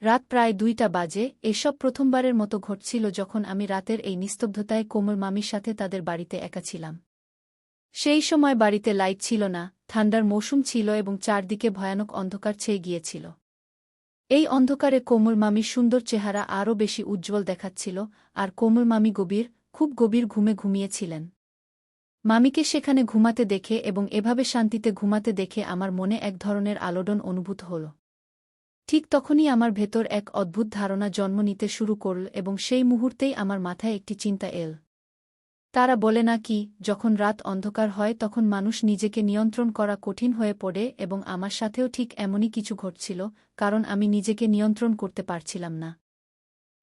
রাত প্রায় ২টা বাজে। এসব প্রথমবারের মতো ঘটছিল যখন আমি রাতের এই নিস্তব্ধতায় কোমল মামির সাথে তাদের বাড়িতে একা ছিলাম। সেই সময় বাড়িতে লাইট ছিল না, ঠান্ডার মৌসুম ছিল এবং চারদিকে ভয়ানক অন্ধকার ছেয়ে গিয়েছিল। এই অন্ধকারে কোমল মামির সুন্দর চেহারা আরও বেশি উজ্জ্বল দেখাচ্ছিল, আর কোমল মামি খুব গভীর ঘুমে ঘুমিয়েছিলেন। মামিকে সেখানে ঘুমাতে দেখে এবং এভাবে শান্তিতে ঘুমাতে দেখে আমার মনে এক ধরনের আলোড়ন অনুভূত হল। ঠিক তখনই আমার ভেতর এক অদ্ভুত ধারণা জন্ম নিতে শুরু করল এবং সেই মুহূর্তেই আমার মাথায় একটি চিন্তা এল। তারা বলে না কি, যখন রাত অন্ধকার হয় তখন মানুষ নিজেকে নিয়ন্ত্রণ করা কঠিন হয়ে পড়ে, এবং আমার সাথেও ঠিক এমনই কিছু ঘটছিল, কারণ আমি নিজেকে নিয়ন্ত্রণ করতে পারছিলাম না।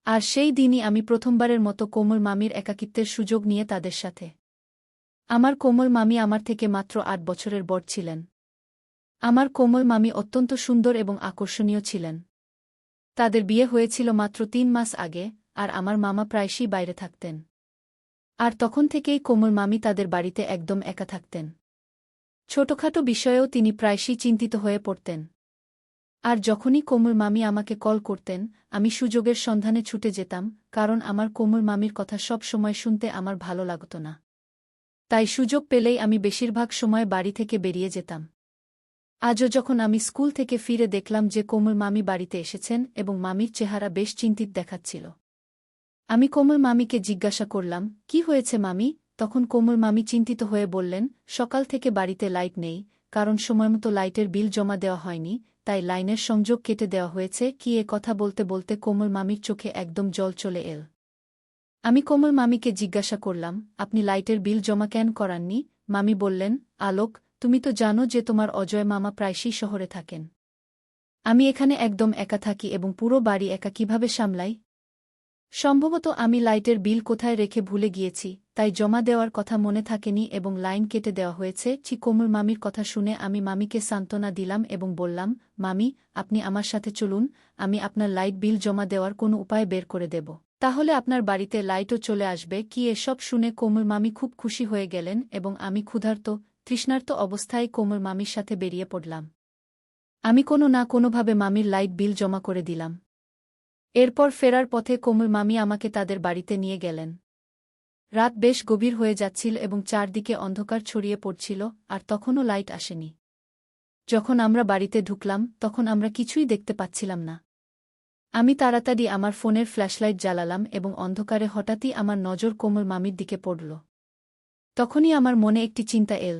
আর সেই দিনই আমি প্রথমবারের মতো কোমল মামির একাকিত্বের সুযোগ নিয়ে তাদের সাথে। আমার কোমল মামি আমার থেকে মাত্র ৮ বছরের বড় ছিলেন। আমার কোমল মামি অত্যন্ত সুন্দর এবং আকর্ষণীয় ছিলেন। তাদের বিয়ে হয়েছিল মাত্র ৩ মাস আগে, আর আমার মামা প্রায়শই বাইরে থাকতেন। আর তখন থেকেই কোমল মামি তাদের বাড়িতে একদম একা থাকতেন। ছোটখাটো বিষয়েও তিনি প্রায়শই চিন্তিত হয়ে পড়তেন। আর যখনই কোমল মামি আমাকে কল করতেন, আমি সুযোগের সন্ধানে ছুটে যেতাম, কারণ আমার কোমল মামির কথা সব সময় শুনতে আমার ভালো লাগত না। তাই সুযোগ পেলেই আমি বেশিরভাগ সময় বাড়ি থেকে বেরিয়ে যেতাম। আজও যখন আমি স্কুল থেকে ফিরে দেখলাম যে কোমল মামি বাড়িতে এসেছেন এবং মামির চেহারা বেশ চিন্তিত দেখাচ্ছিল। আমি কোমল মামিকে জিজ্ঞাসা করলাম, কি হয়েছে মামি? তখন কোমল মামি চিন্তিত হয়ে বললেন, সকাল থেকে বাড়িতে লাইট নেই, কারণ সময়মতো লাইটের বিল জমা দেওয়া হয়নি, তাই লাইনের সংযোগ কেটে দেওয়া হয়েছে। কি এ কথা বলতে বলতে কোমল মামির চোখে একদম জল চলে এল। আমি কোমল মামিকে জিজ্ঞাসা করলাম, আপনি লাইটের বিল জমা কেন করাননি? মামি বললেন, আলোক, তুমি তো জানো যে তোমার অজয় মামা প্রায়শই শহরে থাকেন। আমি এখানে একদম একা থাকি এবং পুরো বাড়ি একা কিভাবে সামলাই? সম্ভবত আমি লাইটের বিল কোথায় রেখে ভুলে গিয়েছি, তাই জমা দেওয়ার কথা মনে থাকেনি এবং লাইন কেটে দেওয়া হয়েছে। কোমল মামির কথা শুনে আমি মামিকে সান্ত্বনা দিলাম এবং বললাম, মামি, আপনি আমার সাথে চলুন, আমি আপনার লাইট বিল জমা দেওয়ার কোনো উপায় বের করে দেব। তাহলে আপনার বাড়িতে লাইটও চলে আসবে। এসব শুনে কোমল মামি খুব খুশি হয়ে গেলেন এবং আমি ক্ষুধার্ত, তৃষ্ণার্ত অবস্থায় কোমল মামির সাথে বেরিয়ে পড়লাম। আমি কোনো না কোনোভাবে মামির লাইট বিল জমা করে দিলাম। এরপর ফেরার পথে কোমল মামি আমাকে তাদের বাড়িতে নিয়ে গেলেন। রাত বেশ গভীর হয়ে যাচ্ছিল এবং চারদিকে অন্ধকার ছড়িয়ে পড়ছিল, আর তখনও লাইট আসেনি। যখন আমরা বাড়িতে ঢুকলাম তখন আমরা কিছুই দেখতে পাচ্ছিলাম না। আমি তাড়াতাড়ি আমার ফোনের ফ্ল্যাশলাইট জ্বালালাম এবং অন্ধকারে হঠাৎই আমার নজর কোমল মামির দিকে পড়ল। তখনই আমার মনে একটি চিন্তা এল।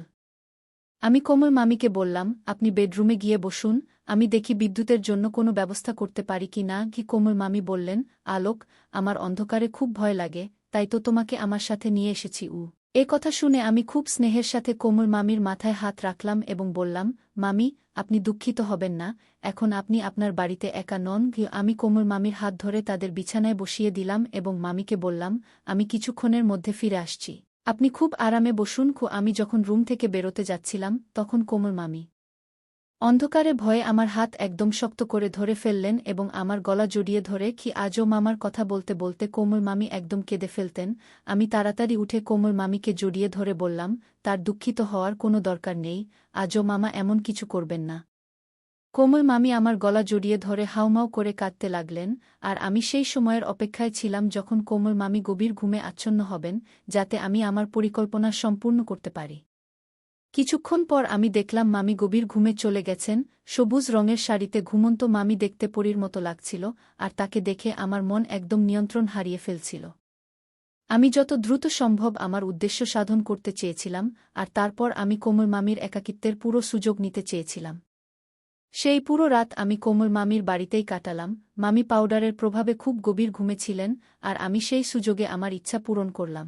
আমি কোমল মামিকে বললাম, আপনি বেডরুমে গিয়ে বসুন, আমি দেখি বিদ্যুতের জন্য কোনো ব্যবস্থা করতে পারি কি না। কোমল মামি বললেন, আলোক, আমার অন্ধকারে খুব ভয় লাগে, তাই তো তোমাকে আমার সাথে নিয়ে এসেছি। এ কথা শুনে আমি খুব স্নেহের সাথে কোমল মামির মাথায় হাত রাখলাম এবং বললাম, মামি, আপনি দুঃখিত হবেন না, এখন আপনি আপনার বাড়িতে একা নন। আমি কোমল মামির হাত ধরে তাদের বিছানায় বসিয়ে দিলাম এবং মামিকে বললাম, আমি কিছুক্ষণের মধ্যে ফিরে আসছি, আপনি খুব আরামে বসুন। আমি যখন রুম থেকে বেরোতে যাচ্ছিলাম তখন কোমল মামি অন্ধকারে ভয়ে আমার হাত একদম শক্ত করে ধরে ফেললেন এবং আমার গলা জড়িয়ে ধরে আজও মামার কথা বলতে বলতে কোমল মামি একদম কেঁদে ফেলতেন। আমি তাড়াতাড়ি উঠে কোমল মামিকে জড়িয়ে ধরে বললাম, তার দুঃখিত হওয়ার কোনো দরকার নেই, আজও মামা এমন কিছু করবেন না। কোমল মামি আমার গলা জড়িয়ে ধরে হাউমাউ করে কাঁদতে লাগলেন, আর আমি সেই সময়ের অপেক্ষায় ছিলাম যখন কোমল মামি গভীর ঘুমে আচ্ছন্ন হবেন, যাতে আমি আমার পরিকল্পনা সম্পূর্ণ করতে পারি। কিছুক্ষণ পর আমি দেখলাম মামি গভীর ঘুমে চলে গেছেন। সবুজ রঙের শাড়িতে ঘুমন্ত মামি দেখতে পরীর মতো লাগছিল, আর তাকে দেখে আমার মন একদম নিয়ন্ত্রণ হারিয়ে ফেলছিল। আমি যত দ্রুত সম্ভব আমার উদ্দেশ্য সাধন করতে চেয়েছিলাম, আর তারপর আমি কোমল মামির একাকিত্বের পুরো সুযোগ নিতে চেয়েছিলাম। সেই পুরো রাত আমি কোমল মামির বাড়িতেই কাটালাম। মামি পাউডারের প্রভাবে খুব গভীর ঘুমে ছিলেন, আর আমি সেই সুযোগে আমার ইচ্ছা পূরণ করলাম।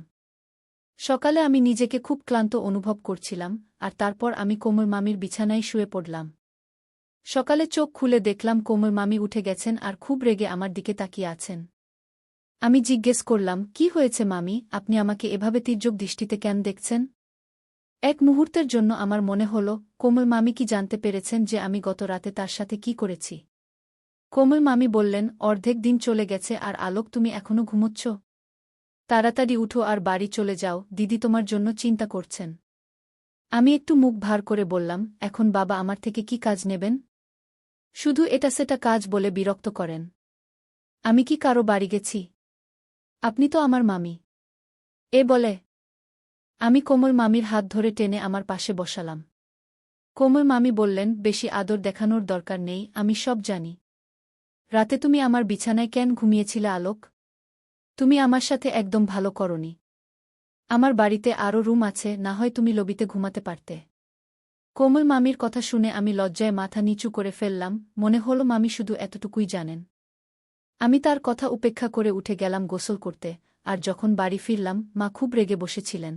সকালে আমি নিজেকে খুব ক্লান্ত অনুভব করছিলাম, আর তারপর আমি কোমল মামির বিছানায় শুয়ে পড়লাম। সকালে চোখ খুলে দেখলাম কোমল মামি উঠে গেছেন আর খুব রেগে আমার দিকে তাকিয়ে আছেন। আমি জিজ্ঞেস করলাম, কি হয়েছে মামি, আপনি আমাকে এভাবে তীর্যক দৃষ্টিতে কেন দেখছেন? এক মুহূর্তের জন্য আমার মনে হল, কোমল মামি কি জানতে পেরেছেন যে আমি গত রাতে তার সাথে কি করেছি? কোমল মামি বললেন, অর্ধেক দিন চলে গেছে আর আলোক, তুমি এখনো ঘুমোচ্ছ? তাড়াতাড়ি উঠো আর বাড়ি চলে যাও, দিদি তোমার জন্য চিন্তা করছেন। আমি একটু মুখ ভার করে বললাম, এখন বাবা আমার থেকে কি কাজ নেবেন? শুধু এটা সেটা কাজ বলে বিরক্ত করেন। আমি কি কারো বাড়ি গেছি? আপনি তো আমার মামি। এ বলে আমি কোমল মামির হাত ধরে টেনে আমার পাশে বসালাম। কোমল মামি বললেন, বেশি আদর দেখানোর দরকার নেই, আমি সব জানি। রাতে তুমি আমার বিছানায় কেন ঘুমিয়েছিলে আলোক? তুমি আমার সাথে একদম ভালো করনি। আমার বাড়িতে আরও রুম আছে, না হয় তুমি লবিতে ঘুমাতে পারতে। কোমল মামির কথা শুনে আমি লজ্জায় মাথা নিচু করে ফেললাম, মনে হলো মামি শুধু এতটুকুই জানেন। আমি তার কথা উপেক্ষা করে উঠে গেলাম গোসল করতে, আর যখন বাড়ি ফিরলাম মা খুব রেগে বসেছিলেন।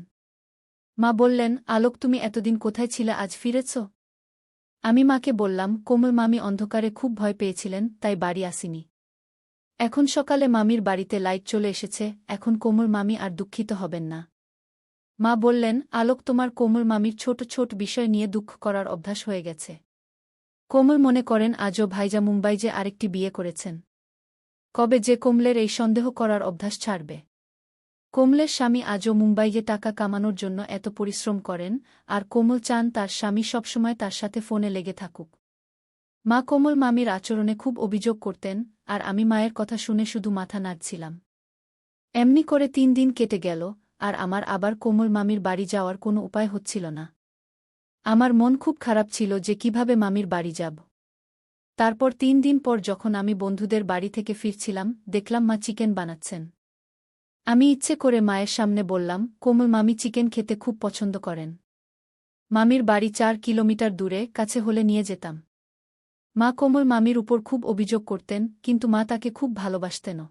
মা বললেন, আলোক তুমি এতদিন কোথায় ছিলে, আজ ফিরেছ? আমি মাকে বললাম, কোমল মামি অন্ধকারে খুব ভয় পেয়েছিলেন, তাই বাড়ি আসিনি। এখন সকালে মামির বাড়িতে লাইট চলে এসেছে, এখন কোমল মামি আর দুঃখিত হবেন না। মা বললেন, আলোক তোমার কোমল মামির ছোট ছোট বিষয় নিয়ে দুঃখ করার অভ্যাস হয়ে গেছে। কোমল মনে করেন আজও ভাইজা মুম্বাই যে আরেকটি বিয়ে করেছেন। কবে যে কোমলের এই সন্দেহ করার অভ্যাস ছাড়বে? কোমলের স্বামী আজও মুম্বাইয়ে টাকা কামানোর জন্য এত পরিশ্রম করেন, আর কোমল চান তার স্বামী সবসময় তার সাথে ফোনে লেগে থাকুক। মা কোমল মামির আচরণে খুব অভিযোগ করতেন, আর আমি মায়ের কথা শুনে শুধু মাথা নাড়ছিলাম। এমনি করে 3 দিন কেটে গেল, আর আমার আবার কোমল মামির বাড়ি যাওয়ার কোনো উপায় হচ্ছিল না। আমার মন খুব খারাপ ছিল যে কিভাবে মামির বাড়ি যাব। তারপর 3 দিন পর যখন আমি বন্ধুদের বাড়ি থেকে ফিরছিলাম, দেখলাম মা চিকেন বানাচ্ছেন। আমি ইচ্ছে করে মায়ের সামনে বললাম, কোমল মামি চিকেন খেতে খুব পছন্দ করেন। মামির বাড়ি 4 কিলোমিটার দূরে, কাছে হলে নিয়ে যেতাম। মা কোমল মামির উপর খুব অভিযোগ করতেন, কিন্তু মা তাকে খুব ভালোবাসতেনও।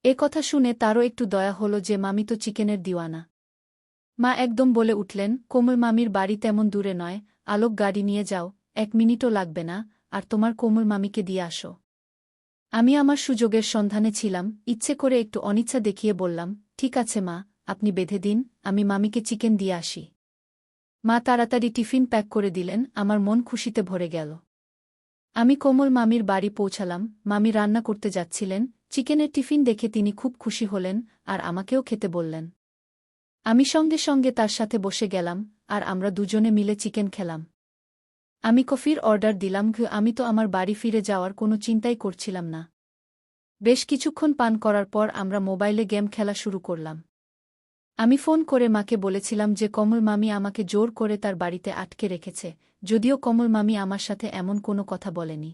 এ কথা শুনে তারও একটু দয়া হলো যে মামি তো চিকেনের দিওয়ানা। মা একদম বলে উঠলেন, কোমল মামির বাড়ি তেমন দূরে নয়, আলোক গাড়ি নিয়ে যাও, 1 মিনিটও লাগবে না, আর তোমার কোমল মামিকে দিয়ে আসো। আমি আমার সুযোগের সন্ধানে ছিলাম, ইচ্ছে করে একটু অনিচ্ছা দেখিয়ে বললাম, ঠিক আছে মা, আপনি বেঁধে দিন, আমি মামিকে চিকেন দিয়ে আসি। মা তাড়াতাড়ি টিফিন প্যাক করে দিলেন, আমার মন খুশিতে ভরে গেল। আমি কোমল মামির বাড়ি পৌঁছালাম, মামি রান্না করতে যাচ্ছিলেন, চিকেনের টিফিন দেখে তিনি খুব খুশি হলেন, আর আমাকেও খেতে বললেন। আমি সঙ্গে সঙ্গে তার সাথে বসে গেলাম, আর আমরা দুজনে মিলে চিকেন খেলাম। আমি কফির অর্ডার দিলাম, আমি তো আমার বাড়ি ফিরে যাওয়ার কোনো চিন্তাই করছিলাম না। বেশ কিছুক্ষণ পান করার পর আমরা মোবাইলে গেম খেলা শুরু করলাম। আমি ফোন করে মাকে বলেছিলাম যে কমল মামি আমাকে জোর করে তার বাড়িতে আটকে রেখেছে, যদিও কমল মামি আমার সাথে এমন কোনো কথা বলেনি।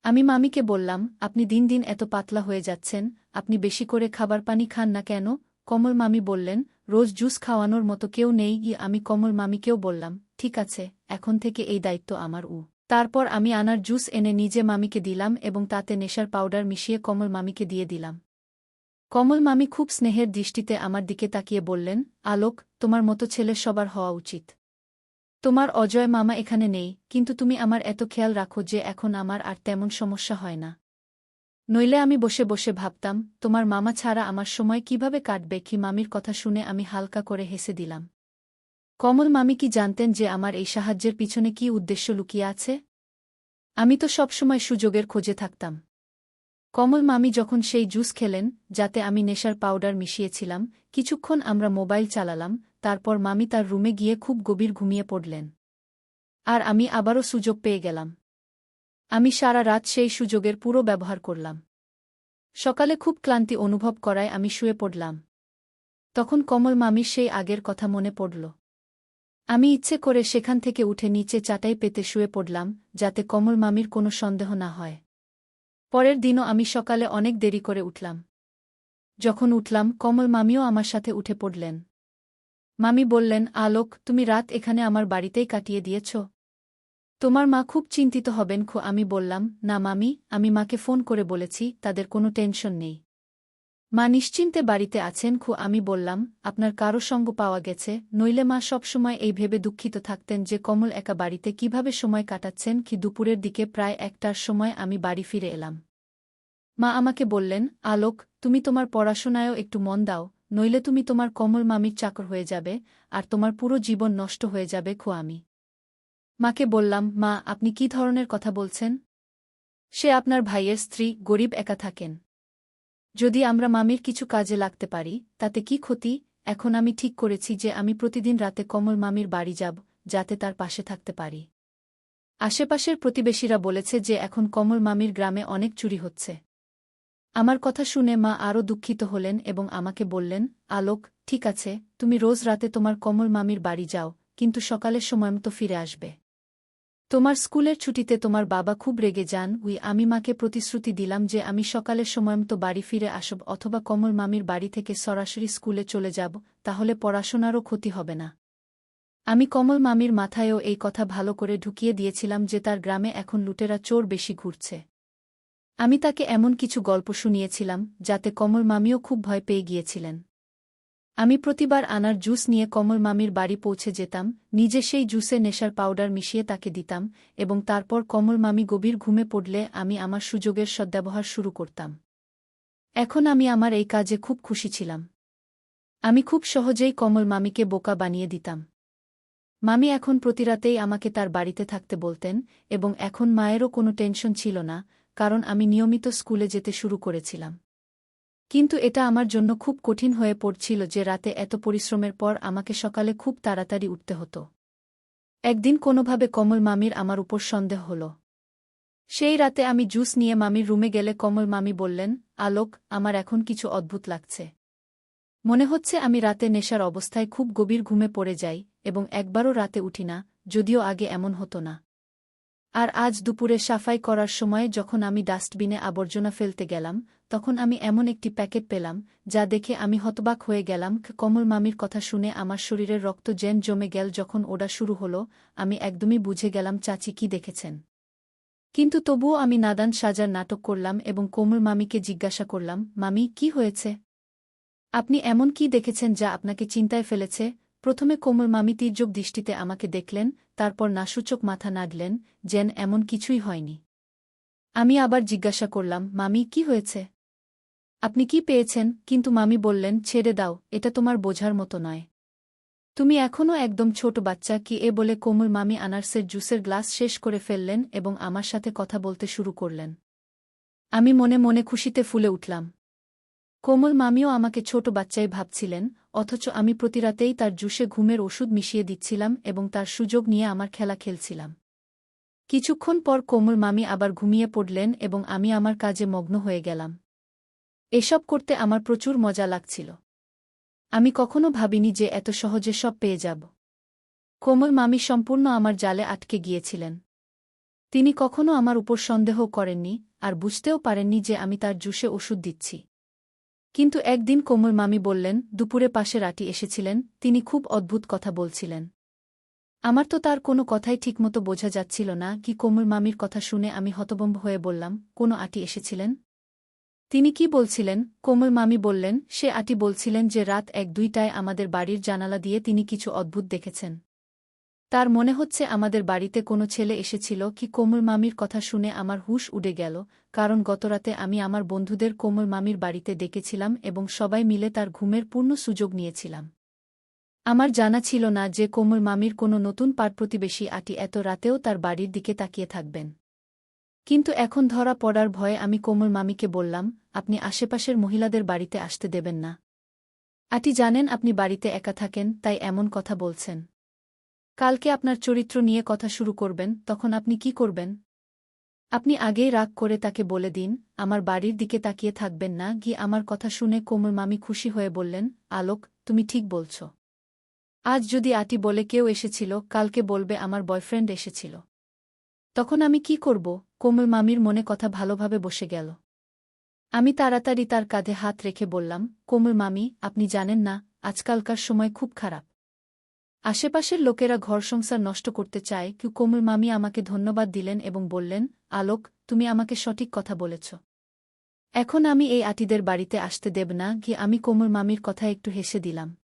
আমি মামিকে বললাম, আপনি দিন দিন এত পাতলা হয়ে যাচ্ছেন, আপনি বেশি করে খাবার পানি খান না কেন? কমল মামি বললেন, রোজ জুস খাওয়ানোর মতো কেউ নেই। আমি কমল মামিকেও বললাম, ঠিক আছে, এখন থেকে এই দায়িত্ব আমার। তারপর আমি আনার জুস এনে নিজে মামিকে দিলাম এবং তাতে নেশার পাউডার মিশিয়ে কমল মামিকে দিয়ে দিলাম। কমল মামি খুব স্নেহের দৃষ্টিতে আমার দিকে তাকিয়ে বললেন, আলোক, তোমার মতো ছেলে সবার হওয়া উচিত। তোমার অজয় মামা এখানে নেই, কিন্তু তুমি আমার এত খেয়াল রাখো যে এখন আমার আর তেমন সমস্যা হয় না। নইলে আমি বসে বসে ভাবতাম, তোমার মামা ছাড়া আমার সময় কিভাবে কাটবে। কি মামির কথা শুনে আমি হালকা করে হেসে দিলাম। কমল মামি কি জানতেন যে আমার এই সাহায্যের পিছনে কি উদ্দেশ্য লুকিয়ে আছে? আমি তো সবসময় সুযোগের খোঁজে থাকতাম। কমল মামি যখন সেই জুস খেলেন, যাতে আমি নেশার পাউডার মিশিয়েছিলাম, কিছুক্ষণ আমরা মোবাইল চালালাম, তারপর মামি তার রুমে গিয়ে খুব গভীর ঘুমিয়ে পড়লেন। আর আমি আবারও সুযোগ পেয়ে গেলাম। আমি সারা রাত সেই সুযোগের পুরো ব্যবহার করলাম। সকালে খুব ক্লান্তি অনুভব করায় আমি শুয়ে পড়লাম। তখন কমল মামির সেই আগের কথা মনে পড়ল। আমি ইচ্ছে করে সেখান থেকে উঠে নিচে চাটাই পেতে শুয়ে পড়লাম, যাতে কমল মামির কোনো সন্দেহ না হয়। পরের দিনও আমি সকালে অনেক দেরি করে উঠলাম। যখন উঠলাম, কমল মামিও আমার সাথে উঠে পড়লেন। মামি বললেন, আলোক, তুমি রাত এখানে আমার বাড়িতেই কাটিয়ে দিয়েছ? তোমার মা খুব চিন্তিত হবেন। আমি বললাম, না মামি, আমি মাকে ফোন করে বলেছি, তাদের কোনো টেনশন নেই। মা নিশ্চিন্তে বাড়িতে আছেন। আমি বললাম, আপনার কারো সঙ্গ পাওয়া গেছে? নইলে মা সবসময় এই ভেবে দুঃখিত থাকতেন যে কমল একা বাড়িতে কিভাবে সময় কাটাচ্ছেন। দুপুরের দিকে প্রায় 1টার সময় আমি বাড়ি ফিরে এলাম। মা আমাকে বললেন, আলোক, তুমি তোমার পড়াশোনায়ও একটু মন দাও, নইলে তুমি তোমার কমল মামির চাকর হয়ে যাবে, আর তোমার পুরো জীবন নষ্ট হয়ে যাবে। আমি মাকে বললাম, মা, আপনি কি ধরনের কথা বলছেন? সে আপনার ভাইয়ের স্ত্রী, গরিব, একা থাকেন। যদি আমরা মামির কিছু কাজে লাগতে পারি, তাতে কি ক্ষতি? এখন আমি ঠিক করেছি যে আমি প্রতিদিন রাতে কমল মামির বাড়ি যাব, যাতে তার পাশে থাকতে পারি। আশেপাশের প্রতিবেশীরা বলেছে যে এখন কমল মামির গ্রামে অনেক চুরি হচ্ছে। আমার কথা শুনে মা আরও দুঃখিত হলেন এবং আমাকে বললেন, আলোক, ঠিক আছে, তুমি রোজ রাতে তোমার কমল মামির বাড়ি যাও, কিন্তু সকালের সময়মতো ফিরে আসবে। তোমার স্কুলের ছুটিতে তোমার বাবা খুব রেগে যান। আমি মাকে প্রতিশ্রুতি দিলাম যে আমি সকালের সময়মতো বাড়ি ফিরে আসব অথবা কমল মামির বাড়ি থেকে সরাসরি স্কুলে চলে যাব, তাহলে পড়াশোনারও ক্ষতি হবে না। আমি কমল মামির মাথায়ও এই কথা ভালো করে ঢুকিয়ে দিয়েছিলাম যে তার গ্রামে এখন লুটেরা চোর বেশি ঘুরছে। আমি তাকে এমন কিছু গল্প শুনিয়েছিলাম যাতে কমল মামিও খুব ভয় পেয়ে গিয়েছিলেন। আমি প্রতিবার আনার জুস নিয়ে কমল মামির বাড়ি পৌঁছে যেতাম, নিজে সেই জুসে নেশার পাউডার মিশিয়ে তাকে দিতাম, এবং তারপর কমল মামি গভীর ঘুমে পড়লে আমি আমার সুযোগের সদ্ব্যবহার শুরু করতাম। এখন আমি আমার এই কাজে খুব খুশি ছিলাম। আমি খুব সহজেই কমল মামিকে বোকা বানিয়ে দিতাম। মামি এখন প্রতিরাতেই আমাকে তার বাড়িতে থাকতে বলতেন, এবং এখন মায়েরও কোনো টেনশন ছিল না, কারণ আমি নিয়মিত স্কুলে যেতে শুরু করেছিলাম। কিন্তু এটা আমার জন্য খুব কঠিন হয়ে পড়ছিল যে রাতে এত পরিশ্রমের পর আমাকে সকালে খুব তাড়াতাড়ি উঠতে হতো। একদিন কোনোভাবে কমল মামির আমার উপর সন্দেহ হল। সেই রাতে আমি জুস নিয়ে মামির রুমে গেলে কমল মামি বললেন, আলোক, আমার এখন কিছু অদ্ভুত লাগছে। মনে হচ্ছে আমি রাতে নেশার অবস্থায় খুব গভীর ঘুমে পড়ে যাই এবং একবারও রাতে উঠি না, যদিও আগে এমন হতো না। আর আজ দুপুরে সাফাই করার সময় যখন আমি ডাস্টবিনে আবর্জনা ফেলতে গেলাম, তখন আমি এমন একটি প্যাকেট পেলাম, যা দেখে আমি হতবাক হয়ে গেলাম। কমল মামির কথা শুনে আমার শরীরের রক্ত যেন জমে গেল। যখন ওটা শুরু হলো, আমি একদমই বুঝে গেলাম চাচি কি দেখেছেন। কিন্তু তবুও আমি নাদান সাজার নাটক করলাম এবং কমল মামিকে জিজ্ঞাসা করলাম, মামি, কি হয়েছে? আপনি এমন কি দেখেছেন যা আপনাকে চিন্তায় ফেলেছে? প্রথমে কোমল মামি তীর্যক দৃষ্টিতে আমাকে দেখলেন, তারপর নাসূচক মাথা নাড়লেন, যেন এমন কিছুই হয়নি। আমি আবার জিজ্ঞাসা করলাম, মামি, কি হয়েছে? আপনি কি পেয়েছেন? কিন্তু মামি বললেন, ছেড়ে দাও, এটা তোমার বোঝার মতো নয়। তুমি এখনও একদম ছোট বাচ্চা। কি এ বলে কোমল মামি আনারসের জুসের গ্লাস শেষ করে ফেললেন এবং আমার সাথে কথা বলতে শুরু করলেন। আমি মনে মনে খুশিতে ফুলে উঠলাম। কোমল মামিও আমাকে ছোট বাচ্চাই ভাবছিলেন, অথচ আমি প্রতিরাতেই তার জুসে ঘুমের ওষুধ মিশিয়ে দিচ্ছিলাম এবং তার সুযোগ নিয়ে আমার খেলা খেলছিলাম। কিছুক্ষণ পর কোমল মামি আবার ঘুমিয়ে পড়লেন এবং আমি আমার কাজে মগ্ন হয়ে গেলাম। এসব করতে আমার প্রচুর মজা লাগছিল। আমি কখনো ভাবিনি যে এত সহজে সব পেয়ে যাব। কোমল মামি সম্পূর্ণ আমার জালে আটকে গিয়েছিলেন। তিনি কখনো আমার উপর সন্দেহ করেননি, আর বুঝতেও পারেননি যে আমি তার জুসে ওষুধ দিচ্ছি। কিন্তু একদিন কোমল মামি বললেন, দুপুরে পাশের আঁটি এসেছিলেন, তিনি খুব অদ্ভুত কথা বলছিলেন। আমার তো তার কোনো কথাই ঠিকমতো বোঝা যাচ্ছিল না। কি কোমল মামির কথা শুনে আমি হতভম্ব হয়ে বললাম, কোনো আঁটি এসেছিলেন? তিনি কি বলছিলেন? কোমল মামি বললেন, সে আঁটি বলছিলেন যে রাত ১-২টায় আমাদের বাড়ির জানালা দিয়ে তিনি কিছু অদ্ভুত দেখেছেন। তার মনে হচ্ছে আমাদের বাড়িতে কোনো ছেলে এসেছিল। কি কোমল মামির কথা শুনে আমার হুঁশ উড়ে গেল, কারণ গতরাতে আমি আমার বন্ধুদের কোমল মামির বাড়িতে ডেকেছিলাম এবং সবাই মিলে তার ঘুমের পূর্ণ সুযোগ নিয়েছিলাম। আমার জানা ছিল না যে কোমল মামির কোনো নতুন পাড়-প্রতিবেশী আঁটি এত রাতেও তার বাড়ির দিকে তাকিয়ে থাকবেন। কিন্তু এখন ধরা পড়ার ভয়ে আমি কোমল মামিকে বললাম, আপনি আশেপাশের মহিলাদের বাড়িতে আসতে দেবেন না। আঁটি জানেন আপনি বাড়িতে একা থাকেন, তাই এমন কথা বলছেন। কালকে আপনার চরিত্র নিয়ে কথা শুরু করবেন, তখন আপনি কি করবেন? আপনি আগেই রাগ করে তাকে বলে দিন, আমার বাড়ির দিকে তাকিয়ে থাকবেন না। আমার কথা শুনে কোমল মামি খুশি হয়ে বললেন, আলোক, তুমি ঠিক বলছ। আজ যদি আঁটি বলে কেউ এসেছিল, কালকে বলবে আমার বয়ফ্রেন্ড এসেছিল। তখন আমি কি করব? কোমল মামির মনে কথা ভালোভাবে বসে গেল। আমি তাড়াতাড়ি তার কাঁধে হাত রেখে বললাম, কোমল মামি, আপনি জানেন না, আজকালকার সময় খুব খারাপ। আশেপাশের লোকেরা ঘর সংসার নষ্ট করতে চায়। কোমল মামি আমাকে ধন্যবাদ দিলেন এবং বললেন, আলোক, তুমি আমাকে সঠিক কথা বলেছ। এখন আমি এই আঁটিদের বাড়িতে আসতে দেব না। আমি কোমল মামির কথা একটু হেসে দিলাম।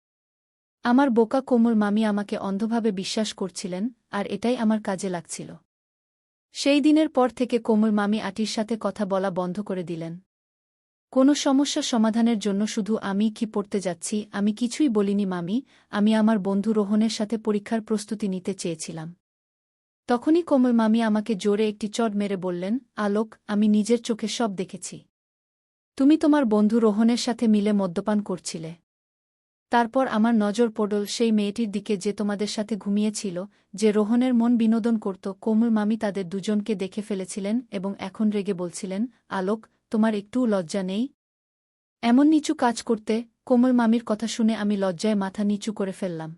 আমার বোকা কোমল মামি আমাকে অন্ধভাবে বিশ্বাস করছিলেন, আর এটাই আমার কাজে লাগছিল। সেই দিনের পর থেকে কোমল মামি আঁটির সাথে কথা বলা বন্ধ করে দিলেন। কোনো সমস্যা সমাধানের জন্য শুধু আমি কি পড়তে যাচ্ছি আমি কিছুই বলিনি মামি, আমি আমার বন্ধু রোহনের সাথে পরীক্ষার প্রস্তুতি নিতে চেয়েছিলাম। তখনই কোমল মামি আমাকে জোরে একটি চড় মেরে বললেন, আলোক, আমি নিজের চোখে সব দেখেছি। তুমি তোমার বন্ধু রোহনের সাথে মিলে মদ্যপান করছিলে। তারপর আমার নজর পড়ল সেই মেয়েটির দিকে যে তোমাদের সাথে ঘুমিয়েছিল, যে রোহনের মন বিনোদন করত। কোমল মামি তাদের দুজনকে দেখে ফেলেছিলেন এবং এখন রেগে বলছিলেন, আলোক, তোমার একটুও লজ্জা নেই? এমন নিচু কাজ করতে? কোমল মামির কথা শুনে আমি লজ্জায় মাথা নিচু করে ফেললাম।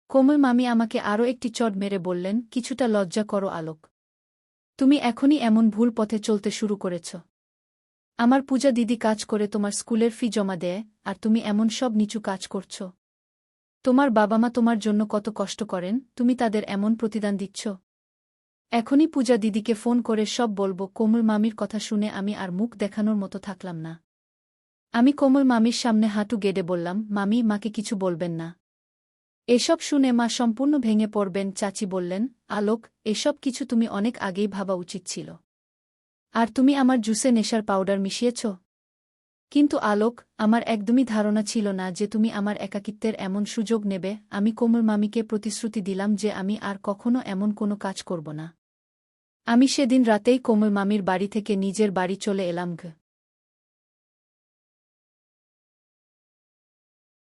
কোমল মামি আমাকে আরও একটি চড় মেরে বললেন, কিছুটা লজ্জা করো আলোক। তুমি এখনই এমন ভুল পথে চলতে শুরু করেছ। আমার পূজা দিদি কাজ করে তোমার স্কুলের ফি জমা দেয়, আর তুমি এমন সব নিচু কাজ করছ। তোমার বাবা মা তোমার জন্য কত কষ্ট করেন, তুমি তাদের এমন প্রতিদান দিচ্ছ? এখনই পূজা দিদিকে ফোন করে সব বলবো। কোমল মামির কথা শুনে আমি আর মুখ দেখানোর মতো থাকলাম না। আমি কোমল মামির সামনে হাঁটু গেড়ে বললাম, মামি, মাকে কিছু বলবেন না। এসব শুনে মা সম্পূর্ণ ভেঙে পড়বেন। চাচি বললেন, আলোক, এসব কিছু তুমি অনেক আগেই ভাবা উচিত ছিল। আর তুমি আমার জুসে নেশার পাউডার মিশিয়েছ? কিন্তু আলোক, আমার একদমই ধারণা ছিল না যে তুমি আমার একাকিত্বের এমন সুযোগ নেবে। আমি কোমল মামিকে প্রতিশ্রুতি দিলাম যে আমি আর কখনো এমন কোনো কাজ করব না। আমি সেদিন রাতেই কোমল মামির বাড়ি থেকে নিজের বাড়ি চলে এলাম।